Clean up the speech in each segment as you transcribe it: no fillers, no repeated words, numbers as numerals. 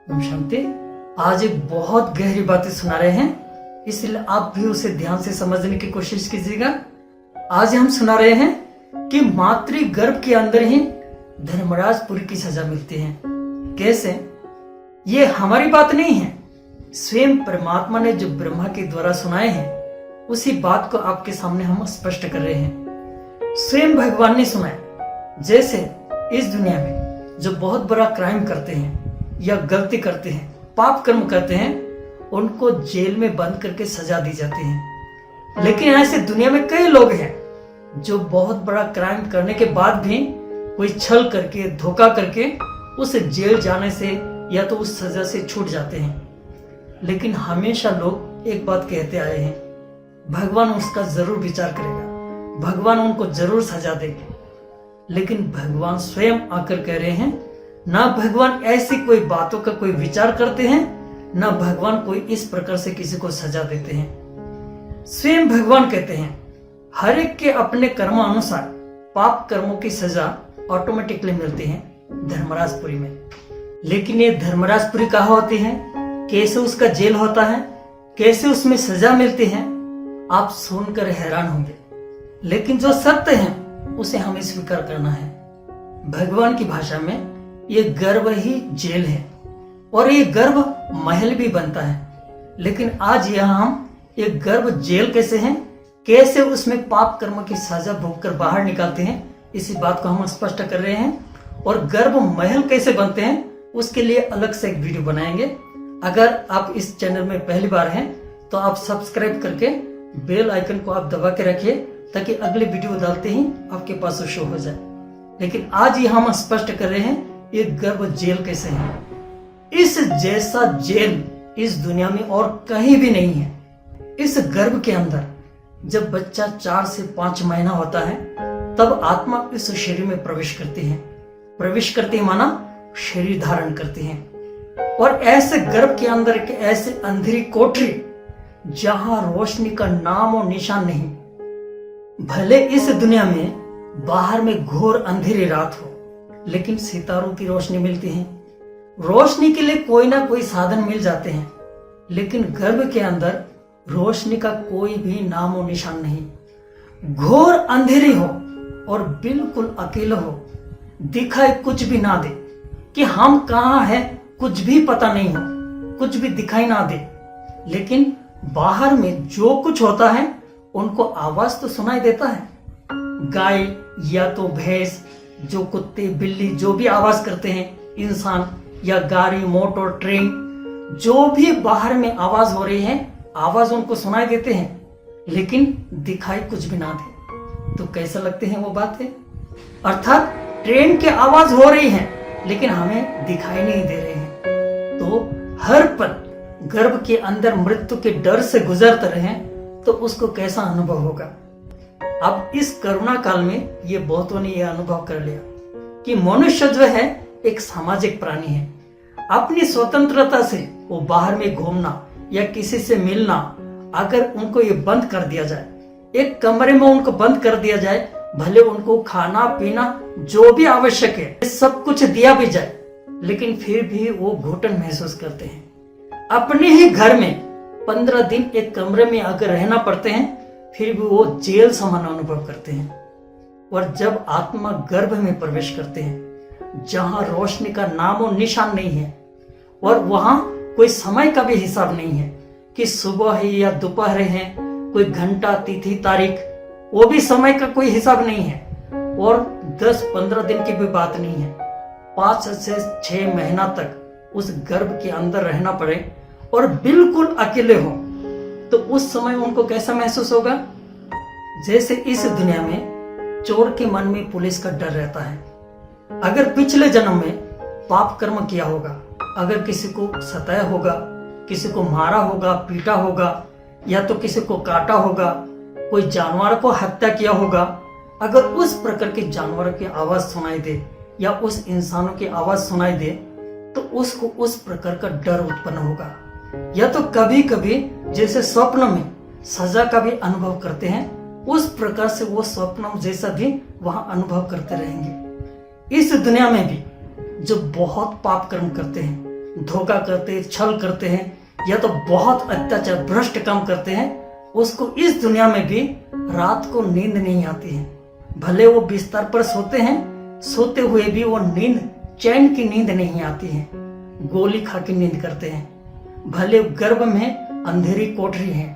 ओम शांति। आज एक बहुत गहरी बातें सुना रहे हैं, इसलिए आप भी उसे ध्यान से समझने की कोशिश कीजिएगा। आज हम सुना रहे हैं कि मातृ गर्भ के अंदर ही धर्मराजपुरी की सजा मिलती है। कैसे? ये हमारी बात नहीं है, स्वयं परमात्मा ने जो ब्रह्मा के द्वारा सुनाए हैं उसी बात को आपके सामने हम स्पष्ट कर रहे हैं। स्वयं भगवान ने सुनाया। जैसे इस दुनिया में जो बहुत बड़ा क्राइम करते हैं या गलती करते हैं, पाप कर्म करते हैं, उनको जेल में बंद करके सजा दी जाती है। लेकिन ऐसे दुनिया में कई लोग हैं जो बहुत बड़ा क्राइम करने के बाद भी कोई छल करके, धोखा करके उस जेल जाने से या तो उस सजा से छूट जाते हैं। लेकिन हमेशा लोग एक बात कहते आए हैं, भगवान उसका जरूर विचार करेगा, भगवान उनको जरूर सजा देंगे। लेकिन भगवान स्वयं आकर कह रहे हैं, ना भगवान ऐसी कोई बातों का कोई विचार करते हैं, ना भगवान कोई इस प्रकार से किसी को सजा देते हैं। स्वयं भगवान कहते हैं, हर एक के अपने कर्म अनुसार पाप कर्मों की सजा ऑटोमेटिकली मिलती है धर्मराजपुरी में। लेकिन ये धर्मराजपुरी कहाँ होती है, कैसे उसका जेल होता है, कैसे उसमें सजा मिलती है, आप सुनकर हैरान होंगे। लेकिन जो सत्य है उसे हमें स्वीकार करना है। भगवान की भाषा में ये गर्भ ही जेल है और ये गर्भ महल भी बनता है। लेकिन आज यहाँ हम ये गर्भ जेल कैसे हैं, कैसे उसमें पाप कर्म की सजा भोगकर बाहर निकालते हैं, इसी बात को हम स्पष्ट कर रहे हैं। और गर्भ महल कैसे बनते हैं उसके लिए अलग से एक वीडियो बनाएंगे। अगर आप इस चैनल में पहली बार हैं तो आप सब्सक्राइब करके बेल आइकन को आप दबा के रखिए, ताकि अगले वीडियो डालते ही आपके पास शो हो जाए। लेकिन आज ये हम स्पष्ट कर रहे हैं ये गर्भ जेल कैसे है। इस जैसा जेल इस दुनिया में और कहीं भी नहीं है। इस गर्भ के अंदर जब बच्चा 4 से 5 महीना होता है तब आत्मा इस शरीर में प्रवेश करती है। प्रवेश करती है माना शरीर धारण करती है। और ऐसे गर्भ के अंदर एक ऐसे अंधेरी कोठरी जहां रोशनी का नाम और निशान नहीं। भले इस दुनिया में बाहर में घोर अंधेरी रात हो, लेकिन सितारों की रोशनी मिलती है। रोशनी के लिए कोई ना कोई साधन मिल जाते हैं, लेकिन गर्भ के अंदर रोशनी का कोई भी नामो निशान नहीं। घोर अंधेरी हो और बिल्कुल अकेला हो, दिखाई कुछ भी ना दे कि हम कहाँ हैं, कुछ भी पता नहीं हो, कुछ भी दिखाई ना दे। लेकिन बाहर में जो कुछ होता है उनको आवाज तो सुनाई देता है। गाय या तो भैंस, जो कुत्ते बिल्ली जो भी आवाज करते हैं, इंसान या गाड़ी मोटर ट्रेन, जो भी बाहर में आवाज हो रही है, आवाज उनको सुनाई देते हैं, लेकिन दिखाई कुछ भी ना दे। तो कैसा लगते हैं वो बातें? अर्थात ट्रेन की आवाज हो रही है लेकिन हमें दिखाई नहीं दे रहे हैं। तो हर पल गर्भ के अंदर मृत्यु के डर से गुजरते रहे तो उसको कैसा अनुभव होगा। अब इस कोरोना काल में ये बहुतों ने यह अनुभव कर लिया कि मनुष्य जो है एक सामाजिक प्राणी है। अपनी स्वतंत्रता से वो बाहर में घूमना या किसी से मिलना, अगर उनको ये बंद कर दिया जाए, एक कमरे में उनको बंद कर दिया जाए, भले उनको खाना पीना जो भी आवश्यक है सब कुछ दिया भी जाए, लेकिन फिर भी वो घुटन महसूस करते हैं। अपने ही घर में 15 दिन एक कमरे में अगर रहना पड़ते हैं, फिर भी वो जेल समान अनुभव करते हैं। और जब आत्मा गर्भ में प्रवेश करते हैं, जहां रोशनी का नाम और निशान नहीं है और वहां कोई समय का भी हिसाब नहीं है कि सुबह है या दोपहर है, कोई घंटा तिथि तारीख, वो भी समय का कोई हिसाब नहीं है। और 10-15 दिन की भी बात नहीं है, 5 से 6 महीना तक उस गर्भ के अंदर रहना पड़े और बिल्कुल अकेले हो, तो उस समय उनको कैसा महसूस होगा? जैसे इस दुनिया में चोर के मन में पुलिस का डर रहता है। अगर पिछले जन्म में पाप कर्म किया होगा, अगर किसी को सताया होगा, किसी को मारा होगा, पीटा होगा, या तो किसी को काटा होगा, कोई जानवर को हत्या किया होगा, अगर उस प्रकार के जानवरों की आवाज सुनाई दे या उस इंसानों की आवाज सुनाई दे, तो उसको उस प्रकार का डर उत्पन्न होगा। या तो कभी कभी जैसे स्वप्न में सजा का भी अनुभव करते हैं, उस प्रकार से वो स्वप्न जैसा भी वहां अनुभव करते रहेंगे। इस दुनिया में भी जो बहुत पाप कर्म करते हैं, धोखा करते हैं, छल करते हैं या तो बहुत अत्याचार भ्रष्ट काम करते हैं, उसको इस दुनिया में भी रात को नींद नहीं आती है। भले वो बिस्तर पर सोते हैं, सोते हुए भी वो नींद, चैन की नींद नहीं आती है, गोली खा के नींद करते हैं। भले गर्भ में अंधेरी कोठरी है,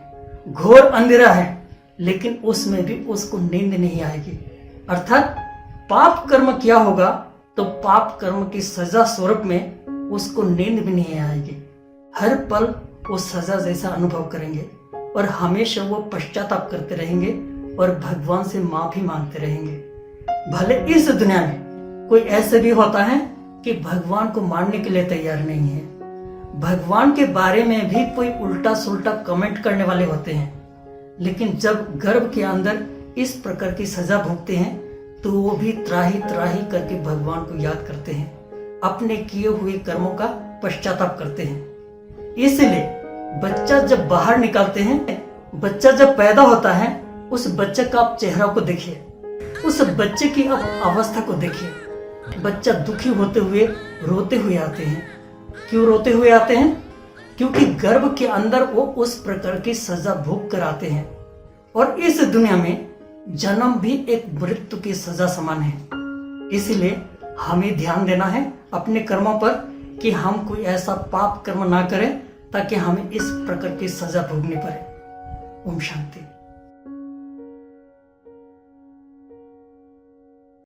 घोर अंधेरा है, लेकिन उसमें भी उसको नींद नहीं आएगी। अर्थात पाप कर्म किया होगा तो पाप कर्म की सजा स्वरूप में उसको नींद भी नहीं आएगी। हर पल वो सजा जैसा अनुभव करेंगे और हमेशा वो पश्चाताप करते रहेंगे और भगवान से माफी मांगते रहेंगे। भले इस दुनिया में कोई ऐसे भी होता है कि भगवान को मानने के लिए तैयार नहीं है, भगवान के बारे में भी कोई उल्टा सुल्टा कमेंट करने वाले होते हैं, लेकिन जब गर्भ के अंदर इस प्रकार की सजा भोगते हैं तो वो भी त्राही त्राही करके भगवान को याद करते हैं, अपने किए हुए कर्मों का पश्चाताप करते हैं। इसलिए बच्चा जब बाहर निकालते हैं, बच्चा जब पैदा होता है, उस बच्चे का आप चेहरा को देखिए, उस बच्चे की आप अवस्था को देखिए। बच्चा दुखी होते हुए, रोते हुए आते हैं। क्यों रोते हुए आते हैं? क्योंकि गर्भ के अंदर वो उस प्रकार की सजा भोग कर आते हैं। और इस दुनिया में जन्म भी एक मृत्यु की सजा समान है। इसलिए हमें ध्यान देना है अपने कर्मों पर कि हम कोई ऐसा पाप कर्म ना करें ताकि हमें इस प्रकार की सजा भोगनी पड़े। ओम शांति।